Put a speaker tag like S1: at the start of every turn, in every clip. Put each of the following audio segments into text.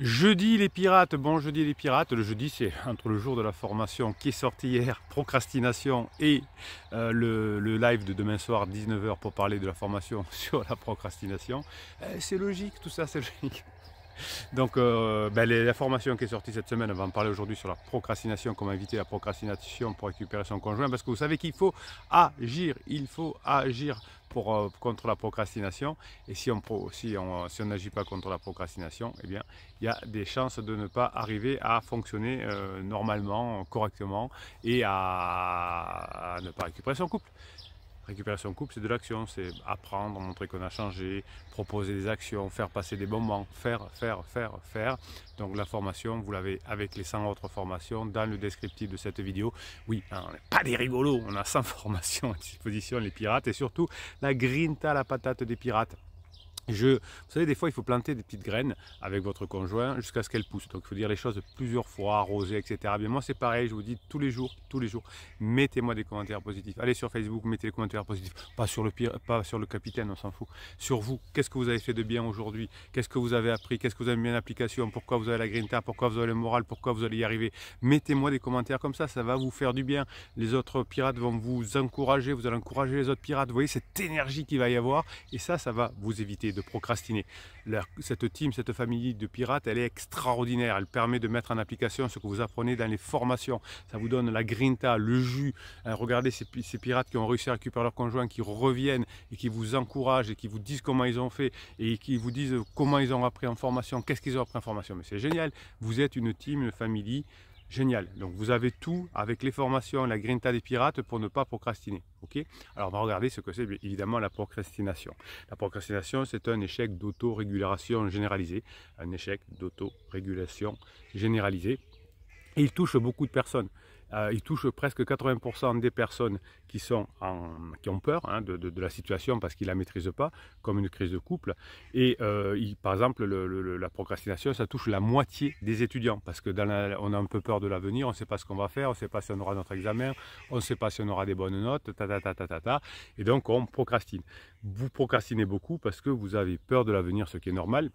S1: Jeudi les pirates, bon jeudi les pirates, le jeudi c'est entre le jour de la formation qui est sorti hier, procrastination, et le live de demain soir 19h pour parler de la formation sur la procrastination. C'est logique, tout ça c'est logique. Donc la formation qui est sortie cette semaine, on va en parler aujourd'hui sur la procrastination, comment éviter la procrastination pour récupérer son conjoint, parce que vous savez qu'il faut agir, contre la procrastination, et si on n'agit pas contre la procrastination, eh bien il y a des chances de ne pas arriver à fonctionner normalement, correctement, et à ne pas récupérer son couple. Récupérer son couple, c'est de l'action, c'est apprendre, montrer qu'on a changé, proposer des actions, faire passer des bons moments, faire. Donc la formation, vous l'avez avec les 100 autres formations dans le descriptif de cette vidéo. Oui, hein, on n'est pas des rigolos, on a 100 formations à disposition, les pirates, et surtout la grinta, la patate des pirates. Vous savez, des fois, il faut planter des petites graines avec votre conjoint jusqu'à ce qu'elles poussent. Donc, il faut dire les choses plusieurs fois, arroser, etc. Bien, moi, c'est pareil, je vous dis tous les jours, mettez-moi des commentaires positifs. Allez sur Facebook, mettez des commentaires positifs. Pas sur le capitaine, on s'en fout. Sur vous, qu'est-ce que vous avez fait de bien aujourd'hui? Qu'est-ce que vous avez appris? Qu'est-ce que vous avez mis en application? Pourquoi vous avez la grinta? Pourquoi vous avez le moral? Pourquoi vous allez y arriver? Mettez-moi des commentaires comme ça va vous faire du bien. Les autres pirates vont vous encourager, vous allez encourager les autres pirates. Vous voyez cette énergie qu'il va y avoir, et ça va vous éviter de procrastiner. Cette team, cette famille de pirates, elle est extraordinaire. Elle permet de mettre en application ce que vous apprenez dans les formations. Ça vous donne la grinta, le jus. Regardez ces pirates qui ont réussi à récupérer leur conjoint, qui reviennent et qui vous encouragent et qui vous disent comment ils ont fait et qui vous disent comment ils ont appris en formation, qu'est-ce qu'ils ont appris en formation. Mais c'est génial. Vous êtes une team, une famille. Génial. Donc vous avez tout avec les formations, la grinta des pirates pour ne pas procrastiner. Ok. Alors on va regarder ce que c'est évidemment la procrastination. La procrastination, c'est un échec d'autorégulation généralisée. Un échec d'autorégulation généralisée. Et il touche beaucoup de personnes. Il touche presque 80% des personnes qui ont peur de la situation parce qu'ils ne la maîtrisent pas, comme une crise de couple. Et par exemple, la procrastination, ça touche la moitié des étudiants parce que on a un peu peur de l'avenir, on ne sait pas ce qu'on va faire, on ne sait pas si on aura notre examen, on ne sait pas si on aura des bonnes notes, et donc on procrastine. Vous procrastinez beaucoup parce que vous avez peur de l'avenir, ce qui est normal.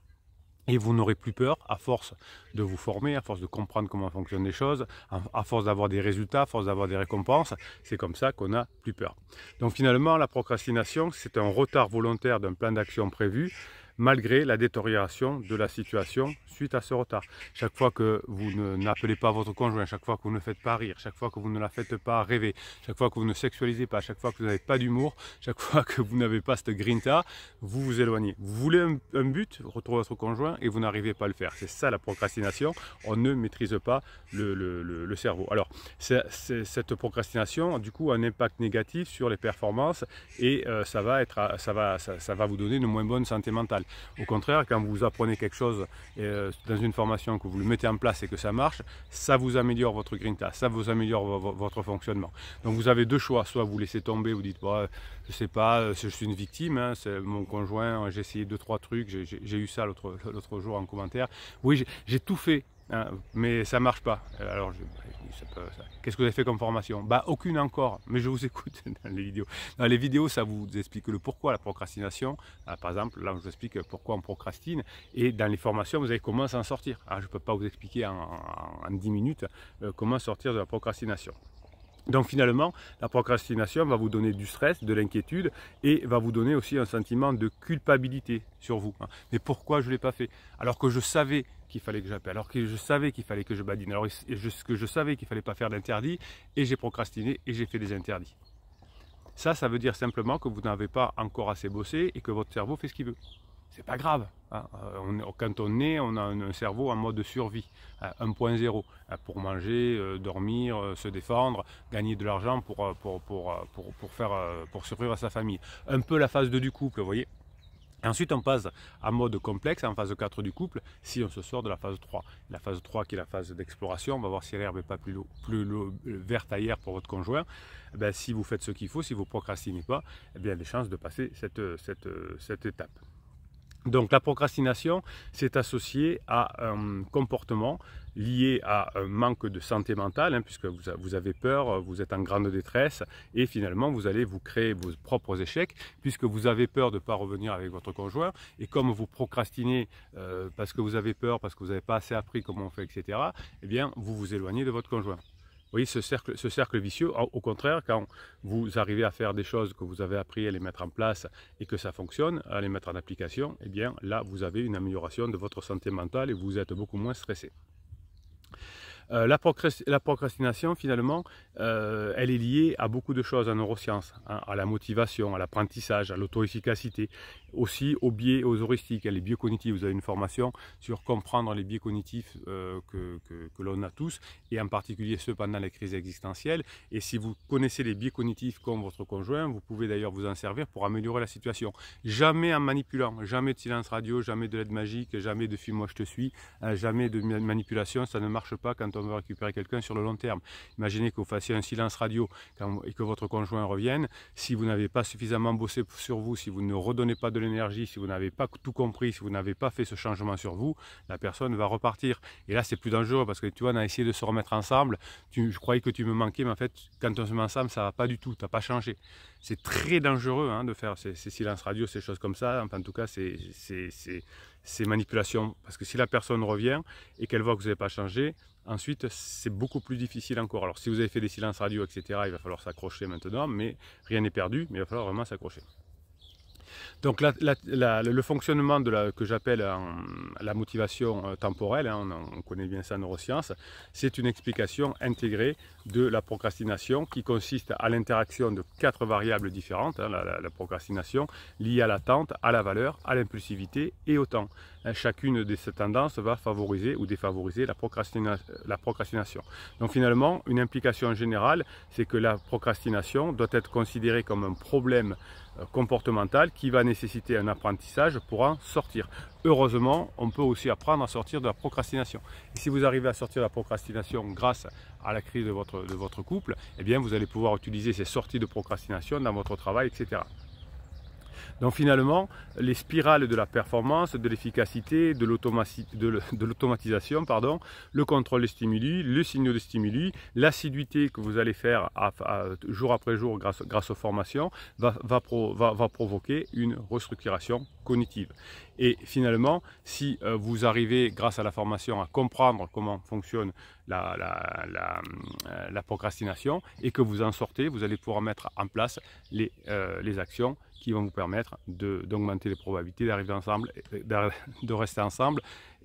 S1: Et vous n'aurez plus peur à force de vous former, à force de comprendre comment fonctionnent les choses, à force d'avoir des résultats, à force d'avoir des récompenses. C'est comme ça qu'on n'a plus peur. Donc finalement, la procrastination, c'est un retard volontaire d'un plan d'action prévu, malgré la détérioration de la situation suite à ce retard. Chaque fois que vous n'appelez pas votre conjoint, chaque fois que vous ne faites pas rire, chaque fois que vous ne la faites pas rêver, chaque fois que vous ne sexualisez pas, chaque fois que vous n'avez pas d'humour, chaque fois que vous n'avez pas cette grinta, vous vous éloignez. Vous voulez un but, retrouver votre conjoint, et vous n'arrivez pas à le faire. C'est ça la procrastination, on ne maîtrise pas le cerveau. Alors, cette procrastination, du coup, a un impact négatif sur les performances, et ça va vous donner une moins bonne santé mentale. Au contraire, quand vous apprenez quelque chose dans une formation, que vous le mettez en place et que ça marche, ça vous améliore votre grinta, ça vous améliore votre fonctionnement. Donc vous avez deux choix, soit vous laissez tomber, vous dites bah, je sais pas, je suis une victime, c'est mon conjoint, j'ai essayé 2-3 trucs, j'ai eu ça l'autre jour en commentaire, oui j'ai tout fait. Mais ça marche pas. Alors, qu'est-ce que vous avez fait comme formation? Bah, aucune encore, mais je vous écoute dans les vidéos. Dans les vidéos, ça vous explique le pourquoi la procrastination. Par exemple, là, je vous explique pourquoi on procrastine. Et dans les formations, vous avez comment s'en sortir. Alors, je ne peux pas vous expliquer en 10 minutes comment sortir de la procrastination. Donc finalement, la procrastination va vous donner du stress, de l'inquiétude et va vous donner aussi un sentiment de culpabilité sur vous. Mais pourquoi je ne l'ai pas fait? Alors que je savais qu'il fallait que j'appelle, alors que je savais qu'il fallait que je badine, alors que je savais qu'il ne fallait pas faire d'interdit, et j'ai procrastiné et j'ai fait des interdits. Ça veut dire simplement que vous n'avez pas encore assez bossé et que votre cerveau fait ce qu'il veut. C'est pas grave. Quand on naît, on a un cerveau en mode survie, 1.0, pour manger, dormir, se défendre, gagner de l'argent pour survivre à sa famille. Un peu la phase 2 du couple, vous voyez. Ensuite, on passe en mode complexe, en phase 4 du couple, si on se sort de la phase 3. La phase 3 qui est la phase d'exploration, on va voir si l'herbe n'est pas plus verte ailleurs pour votre conjoint. Eh bien, si vous faites ce qu'il faut, si vous ne procrastinez pas, eh bien, il y a des chances de passer cette étape. Donc la procrastination, c'est associé à un comportement lié à un manque de santé mentale, hein, puisque vous avez peur, vous êtes en grande détresse, et finalement vous allez vous créer vos propres échecs, puisque vous avez peur de ne pas revenir avec votre conjoint, et comme vous procrastinez parce que vous avez peur, parce que vous n'avez pas assez appris comment on fait, etc., eh bien vous vous éloignez de votre conjoint. Vous voyez ce cercle vicieux. Au contraire, quand vous arrivez à faire des choses que vous avez appris à les mettre en place et que ça fonctionne, à les mettre en application, eh bien là vous avez une amélioration de votre santé mentale et vous êtes beaucoup moins stressé. La procrastination, finalement, elle est liée à beaucoup de choses en neurosciences, hein, à la motivation, à l'apprentissage, à l'auto-efficacité, aussi aux biais, aux heuristiques, les biais cognitifs. Vous avez une formation sur comprendre les biais cognitifs que l'on a tous, et en particulier ceux pendant les crises existentielles. Et si vous connaissez les biais cognitifs comme votre conjoint, vous pouvez d'ailleurs vous en servir pour améliorer la situation. Jamais en manipulant, jamais de silence radio, jamais de l'aide magique, jamais de fuis-moi je te suis, jamais de manipulation, ça ne marche pas quand on veut récupérer quelqu'un sur le long terme. Imaginez que vous fassiez un silence radio et que votre conjoint revienne. Si vous n'avez pas suffisamment bossé sur vous, si vous ne redonnez pas de l'énergie, si vous n'avez pas tout compris, si vous n'avez pas fait ce changement sur vous, la personne va repartir. Et là, c'est plus dangereux parce que tu vois, on a essayé de se remettre ensemble. Je croyais que tu me manquais, mais en fait, quand on se met ensemble, ça ne va pas du tout. Tu n'as pas changé. C'est très dangereux hein, de faire ces silences radio, ces choses comme ça. Enfin, en tout cas, ces manipulations. Parce que si la personne revient et qu'elle voit que vous n'avez pas changé, ensuite, c'est beaucoup plus difficile encore. Alors, si vous avez fait des silences radio, etc., il va falloir s'accrocher maintenant, mais rien n'est perdu, mais il va falloir vraiment s'accrocher. Donc le fonctionnement que j'appelle la motivation temporelle, hein, on connaît bien ça en neurosciences, c'est une explication intégrée de la procrastination qui consiste à l'interaction de 4 variables différentes, hein, la procrastination liée à l'attente, à la valeur, à l'impulsivité et au temps. Chacune de ces tendances va favoriser ou défavoriser la procrastination. Donc finalement, une implication générale, c'est que la procrastination doit être considérée comme un problème comportemental qui va nécessiter un apprentissage pour en sortir. Heureusement, on peut aussi apprendre à sortir de la procrastination. Et si vous arrivez à sortir de la procrastination grâce à la crise de votre couple, eh bien vous allez pouvoir utiliser ces sorties de procrastination dans votre travail, etc. Donc finalement, les spirales de la performance, de l'efficacité, de l'automatisation, le contrôle des stimuli, le signaux de stimuli, l'assiduité que vous allez faire jour après jour grâce aux formations va provoquer une restructuration cognitive. Et finalement, si vous arrivez grâce à la formation à comprendre comment fonctionne la procrastination et que vous en sortez, vous allez pouvoir mettre en place les actions qui vont vous permettre d'augmenter les probabilités d'arriver ensemble, de rester ensemble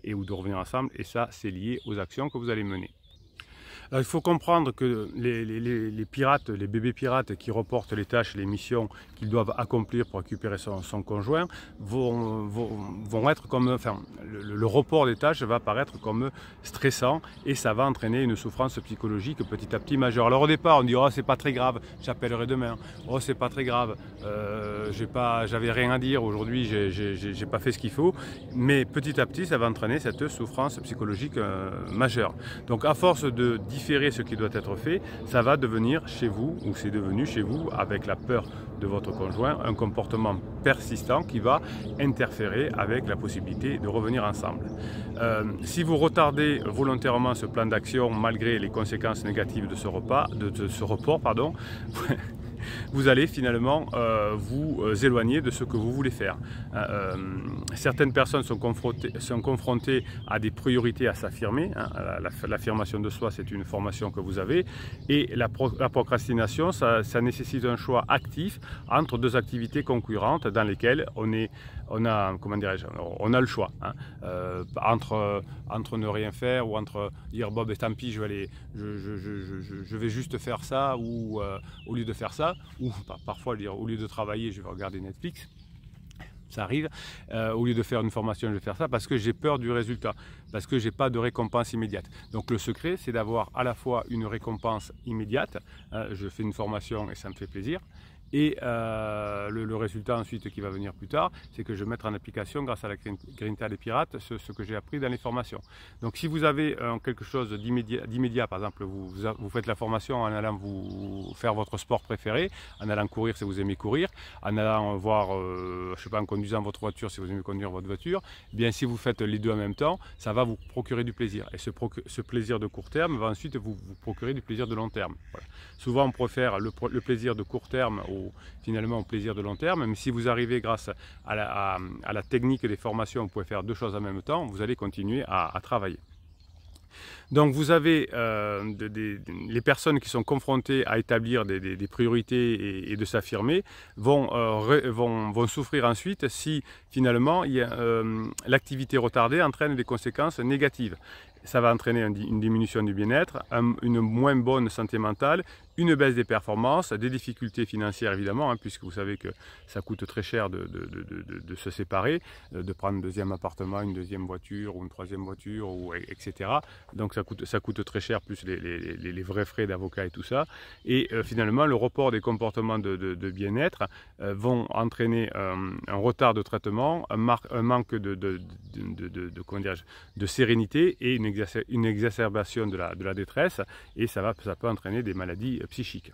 S1: ou de revenir ensemble. Et ça, c'est lié aux actions que vous allez mener. Alors, il faut comprendre que les pirates, les bébés pirates qui reportent les tâches, les missions qu'ils doivent accomplir pour récupérer son conjoint vont être comme, enfin, le report des tâches va apparaître comme stressant et ça va entraîner une souffrance psychologique petit à petit majeure. Alors au départ, on dit oh c'est pas très grave, j'appellerai demain. Oh c'est pas très grave, j'avais rien à dire aujourd'hui, j'ai pas fait ce qu'il faut. Mais petit à petit, ça va entraîner cette souffrance psychologique majeure. Donc à force de différer ce qui doit être fait, ça va devenir chez vous, ou c'est devenu chez vous, avec la peur de votre conjoint, un comportement persistant qui va interférer avec la possibilité de revenir ensemble. Si vous retardez volontairement ce plan d'action malgré les conséquences négatives de ce report, vous allez finalement vous éloigner de ce que vous voulez faire. Certaines personnes sont confrontées à des priorités à s'affirmer. Hein, l'affirmation de soi, c'est une formation que vous avez. Et la procrastination, ça nécessite un choix actif entre 2 activités concurrentes dans lesquelles on a le choix. Hein, entre ne rien faire ou entre dire bon ben tant pis, je vais juste faire ça ou au lieu de faire ça, ou parfois dire au lieu de travailler je vais regarder Netflix, ça arrive, au lieu de faire une formation je vais faire ça parce que j'ai peur du résultat, parce que j'ai pas de récompense immédiate. Donc le secret c'est d'avoir à la fois une récompense immédiate, je fais une formation et ça me fait plaisir, Et le résultat ensuite qui va venir plus tard, c'est que je vais mettre en application grâce à la Grinta des Pirates ce que j'ai appris dans les formations. Donc si vous avez quelque chose d'immédiat, par exemple vous faites la formation en allant vous faire votre sport préféré, en allant courir si vous aimez courir, en allant voir, je sais pas, en conduisant votre voiture si vous aimez conduire votre voiture, eh bien si vous faites les deux en même temps, ça va vous procurer du plaisir. Et ce plaisir de court terme va ensuite vous procurer du plaisir de long terme. Voilà. Souvent on préfère le plaisir de court terme finalement au plaisir de long terme, mais si vous arrivez grâce à la technique des formations, vous pouvez faire deux choses en même temps, vous allez continuer à travailler. Donc vous avez les personnes qui sont confrontées à établir des priorités et de s'affirmer vont souffrir ensuite si finalement l'activité retardée entraîne des conséquences négatives. Ça va entraîner une diminution du bien-être, une moins bonne santé mentale, une baisse des performances, des difficultés financières évidemment, hein, puisque vous savez que ça coûte très cher de se séparer, de prendre un deuxième appartement, une deuxième voiture ou une troisième voiture, etc. Donc ça coûte très cher, plus les vrais frais d'avocat et tout ça. Et finalement, le report des comportements de bien-être vont entraîner un retard de traitement, un manque de sérénité et une exacerbation de la détresse, et ça peut entraîner des maladies psychiques.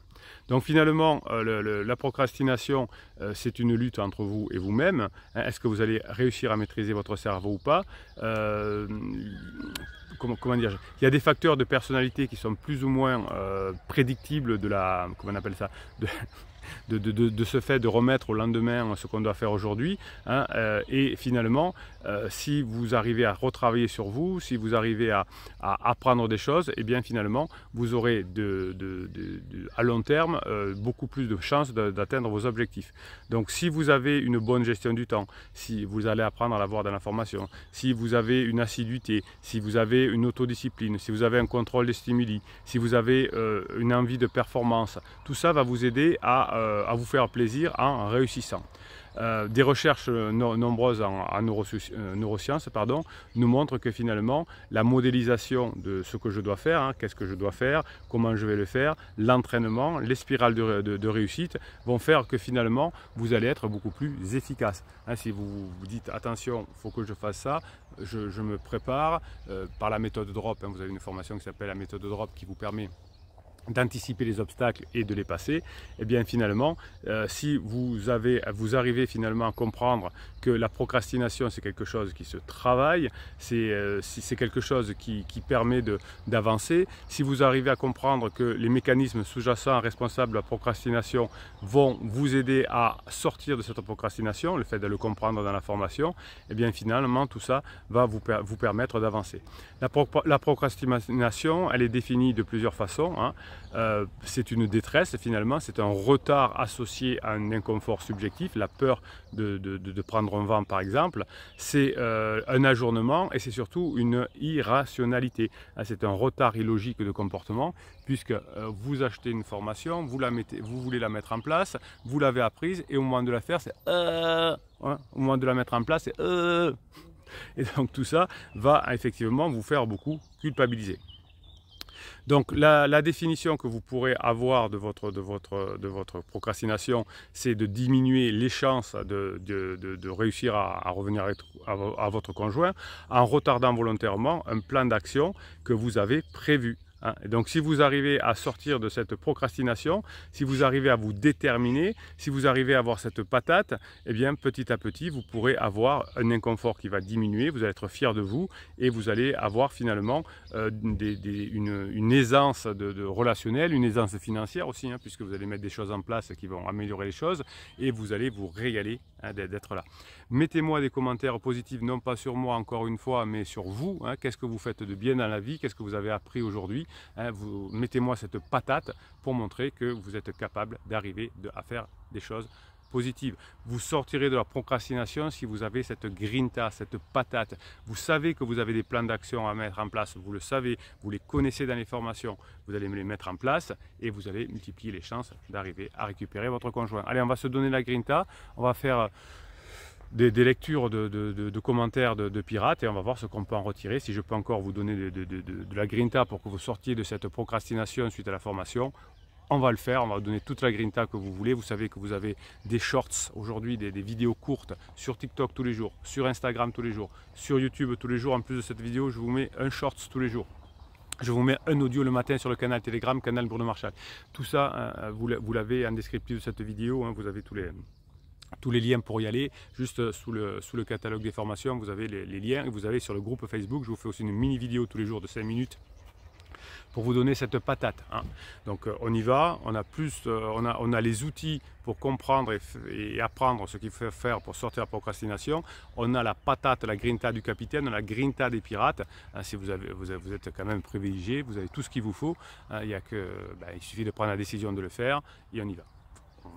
S1: Donc finalement, la procrastination, c'est une lutte entre vous et vous-même. Est-ce que vous allez réussir à maîtriser votre cerveau ou pas? Comment dire, il y a des facteurs de personnalité qui sont plus ou moins prédictibles comment on appelle ça, de ce fait de remettre au lendemain ce qu'on doit faire aujourd'hui, hein, et finalement si vous arrivez à retravailler sur vous, si vous arrivez à apprendre des choses, et bien finalement vous aurez à long terme beaucoup plus de chances d'atteindre vos objectifs. Donc si vous avez une bonne gestion du temps, si vous allez apprendre à l'avoir dans la formation, si vous avez une assiduité, si vous avez une autodiscipline, si vous avez un contrôle des stimuli, si vous avez une envie de performance, tout ça va vous aider à vous faire plaisir en réussissant. Des recherches nombreuses en neurosciences nous montrent que finalement la modélisation de ce que je dois faire, hein, qu'est-ce que je dois faire, comment je vais le faire, l'entraînement, les spirales de réussite vont faire que finalement vous allez être beaucoup plus efficace. Hein, si vous vous dites attention, il faut que je fasse ça, je me prépare par la méthode DROP, hein, vous avez une formation qui s'appelle la méthode DROP qui vous permet d'anticiper les obstacles et de les passer, et bien finalement, si vous arrivez finalement à comprendre que la procrastination c'est quelque chose qui se travaille, c'est quelque chose qui permet d'avancer, si vous arrivez à comprendre que les mécanismes sous-jacents responsables de la procrastination vont vous aider à sortir de cette procrastination, le fait de le comprendre dans la formation, et bien finalement tout ça va vous permettre d'avancer. La procrastination, elle est définie de plusieurs façons, hein. C'est une détresse finalement, c'est un retard associé à un inconfort subjectif, la peur de prendre un vent par exemple, c'est un ajournement et c'est surtout une irrationalité. C'est un retard illogique de comportement puisque vous achetez une formation, vous voulez la mettre en place, vous l'avez apprise et au moment de la faire c'est hein, au moment de la mettre en place c'est et donc tout ça va effectivement vous faire beaucoup culpabiliser. Donc la définition que vous pourrez avoir de votre procrastination, c'est de diminuer les chances de réussir à revenir à votre conjoint en retardant volontairement un plan d'action que vous avez prévu. Hein. Et donc si vous arrivez à sortir de cette procrastination, si vous arrivez à vous déterminer, si vous arrivez à avoir cette patate, eh bien petit à petit vous pourrez avoir un inconfort qui va diminuer, vous allez être fier de vous et vous allez avoir finalement une aisance relationnelle, une aisance financière aussi, hein, puisque vous allez mettre des choses en place qui vont améliorer les choses et vous allez vous régaler, hein, d'être là. Mettez-moi des commentaires positifs, non pas sur moi encore une fois, mais sur vous, hein, qu'est-ce que vous faites de bien dans la vie, qu'est-ce que vous avez appris aujourd'hui. Hein, mettez-moi cette patate pour montrer que vous êtes capable d'arriver à faire des choses positives. Vous sortirez de la procrastination si vous avez cette grinta, cette patate. Vous savez que vous avez des plans d'action à mettre en place, vous le savez, vous les connaissez dans les formations, vous allez les mettre en place et vous allez multiplier les chances d'arriver à récupérer votre conjoint. Allez, on va se donner la grinta, on va faire des lectures de commentaires de pirates et on va voir ce qu'on peut en retirer, si je peux encore vous donner de la grinta pour que vous sortiez de cette procrastination suite à la formation. on va le faire, on va vous donner toute la grinta que vous voulez. Vous savez que vous avez des shorts aujourd'hui, des vidéos courtes sur TikTok tous les jours, sur Instagram tous les jours, sur YouTube tous les jours. En plus de cette vidéo, je vous mets un shorts tous les jours. Je vous mets un audio le matin sur le canal Telegram, canal Bruno Marchal. Tout ça, vous l'avez en descriptif de cette vidéo, hein, vous avez tous les liens pour y aller. Juste sous le catalogue des formations, vous avez les liens et vous avez sur le groupe Facebook, je vous fais aussi une mini vidéo tous les jours de 5 minutes pour vous donner cette patate. Hein. Donc on y va, on a les outils pour comprendre et apprendre ce qu'il faut faire pour sortir de la procrastination. On a la patate, la grinta du capitaine, on a la grinta des pirates. Hein, si vous êtes quand même privilégié, vous avez tout ce qu'il vous faut. Hein, il suffit de prendre la décision de le faire et on y va.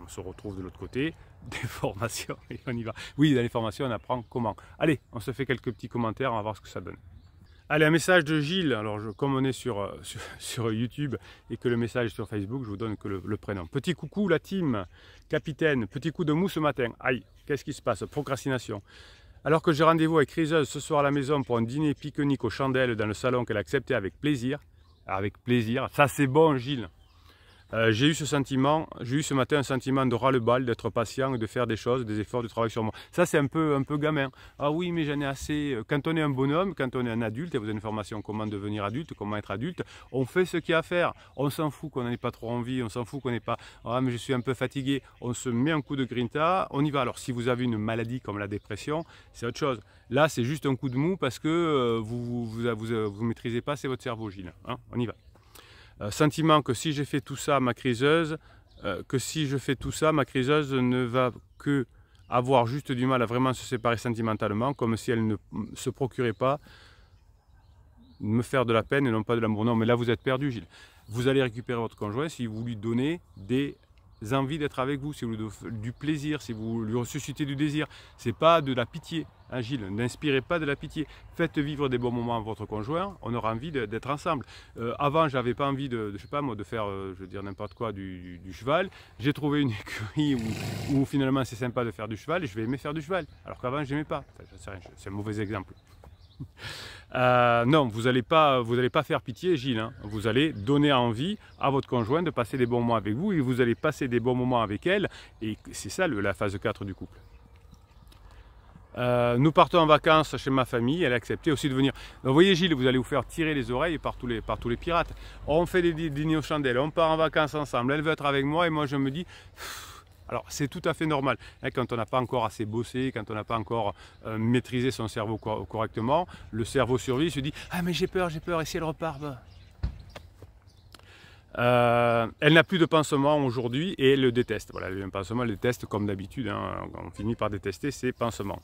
S1: On se retrouve de l'autre côté, des formations et on y va. Oui, dans les formations, on apprend comment. Allez, on se fait quelques petits commentaires, on va voir ce que ça donne. Allez, un message de Gilles. Alors, comme on est sur YouTube et que le message est sur Facebook, je vous donne que le prénom. Petit coucou la team, capitaine, petit coup de mou ce matin. Aïe, qu'est-ce qui se passe? Procrastination. Alors que j'ai rendez-vous avec Riseuse ce soir à la maison pour un dîner pique-nique aux chandelles dans le salon qu'elle a accepté avec plaisir. Avec plaisir, ça c'est bon Gilles. J'ai eu ce matin un sentiment de ras-le-bal, d'être patient et de faire des choses, des efforts, du travail sur moi. Ça c'est un peu gamin. Ah oui mais j'en ai assez. Quand on est un bonhomme, quand on est un adulte, et vous avez une formation comment devenir adulte, comment être adulte, on fait ce qu'il y a à faire. On s'en fout qu'on n'en ait pas trop envie, on s'en fout qu'on n'ait pas ah mais je suis un peu fatigué. On se met un coup de grinta, on y va. Alors si vous avez une maladie comme la dépression, c'est autre chose. Là c'est juste un coup de mou parce que vous maîtrisez pas, c'est votre cerveau Gilles. Hein, on y va. Sentiment que si j'ai fait tout ça, ma criseuse, ne va que avoir juste du mal à vraiment se séparer sentimentalement, comme si elle ne se procurait pas me faire de la peine et non pas de l'amour. Non, mais là vous êtes perdu Gilles. Vous allez récupérer votre conjoint si vous lui donnez des envies d'être avec vous, si vous lui donnez du plaisir, si vous lui ressuscitez du désir. C'est pas de la pitié, hein, Gilles. N'inspirez pas de la pitié. Faites vivre des bons moments à votre conjoint. On aura envie d'être ensemble. Avant, j'avais pas envie de je sais pas moi, de faire, je veux dire n'importe quoi, du cheval. J'ai trouvé une écurie où finalement c'est sympa de faire du cheval et je vais aimer faire du cheval. Alors qu'avant, j'aimais pas. Enfin, c'est un mauvais exemple. Non, vous n'allez pas faire pitié Gilles, hein. Vous allez donner envie à votre conjoint de passer des bons moments avec vous et vous allez passer des bons moments avec elle et c'est ça la phase 4 du couple. Nous partons en vacances chez ma famille, elle a accepté aussi de venir. Donc, vous voyez Gilles, vous allez vous faire tirer les oreilles par tous les pirates. On fait des dîners aux chandelles, on part en vacances ensemble, elle veut être avec moi et moi je me dis... Alors c'est tout à fait normal, hein, quand on n'a pas encore assez bossé, quand on n'a pas encore maîtrisé son cerveau correctement, le cerveau survit, il se dit « Ah mais j'ai peur, et si elle repart bah. ?» Elle n'a plus de pansement aujourd'hui et elle le déteste. Voilà, le pansement, elle le déteste comme d'habitude, hein, on finit par détester ses pansements.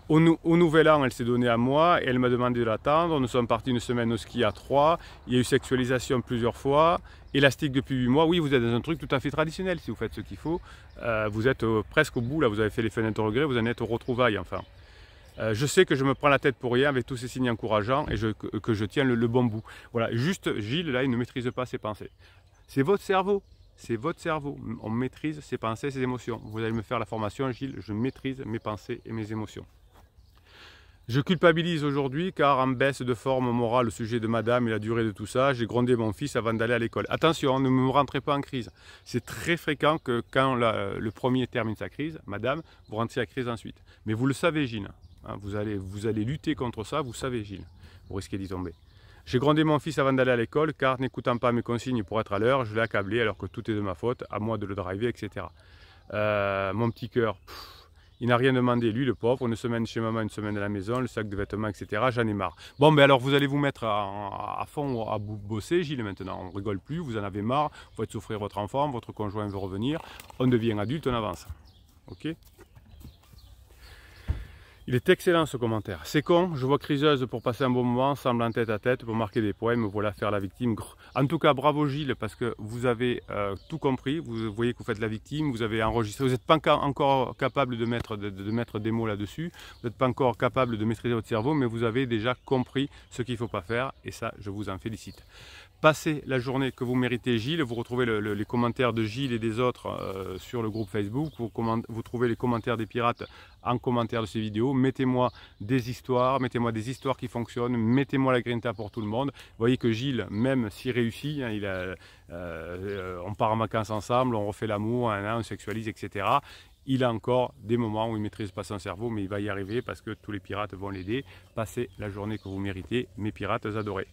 S1: Au nouvel an, elle s'est donnée à moi et elle m'a demandé de l'attendre. Nous sommes partis une semaine au ski à 3. Il y a eu sexualisation plusieurs fois. Élastique depuis 8 mois. Oui, vous êtes dans un truc tout à fait traditionnel si vous faites ce qu'il faut. Vous êtes presque au bout, là, vous avez fait les fenêtres au regret, vous en êtes aux retrouvailles enfin. Je sais que je me prends la tête pour rien avec tous ces signes encourageants et que je tiens le bon bout. Voilà, juste Gilles, là, il ne maîtrise pas ses pensées. C'est votre cerveau. C'est votre cerveau. On maîtrise ses pensées, ses émotions. Vous allez me faire la formation, Gilles, je maîtrise mes pensées et mes émotions. Je culpabilise aujourd'hui car en baisse de forme morale au sujet de madame et la durée de tout ça, j'ai grondé mon fils avant d'aller à l'école. Attention, ne me rentrez pas en crise. C'est très fréquent que quand le premier termine sa crise, madame, vous rentrez à crise ensuite. Mais vous le savez Gilles, hein, vous allez lutter contre ça, vous savez Gilles, vous risquez d'y tomber. J'ai grondé mon fils avant d'aller à l'école car n'écoutant pas mes consignes pour être à l'heure, je l'ai accablé alors que tout est de ma faute, à moi de le driver, etc. Mon petit cœur... Il n'a rien demandé, lui le pauvre, une semaine chez maman, une semaine à la maison, le sac de vêtements, etc. J'en ai marre. Bon, mais alors vous allez vous mettre à fond à bosser, Gilles, maintenant. On ne rigole plus, vous en avez marre, vous faites souffrir votre enfant, votre conjoint veut revenir. On devient adulte, on avance. Ok ? Il est excellent ce commentaire. C'est con, je vois criseuse pour passer un bon moment, semble en tête à tête pour marquer des points, me voilà faire la victime. En tout cas, bravo Gilles, parce que vous avez tout compris, vous voyez que vous faites la victime, vous avez enregistré, vous n'êtes pas encore capable de mettre des mots là-dessus, vous n'êtes pas encore capable de maîtriser votre cerveau, mais vous avez déjà compris ce qu'il ne faut pas faire, et ça, je vous en félicite. Passez la journée que vous méritez Gilles, vous retrouvez les commentaires de Gilles et des autres sur le groupe Facebook, vous trouvez les commentaires des pirates en commentaire de ces vidéos. vidéos, mettez-moi des histoires qui fonctionnent, mettez-moi la grinta pour tout le monde. Vous voyez que Gilles, même s'il réussit, hein, on part en vacances ensemble, on refait l'amour, hein, on sexualise, etc. Il a encore des moments où il ne maîtrise pas son cerveau, mais il va y arriver parce que tous les pirates vont l'aider. Passez la journée que vous méritez, mes pirates adorés.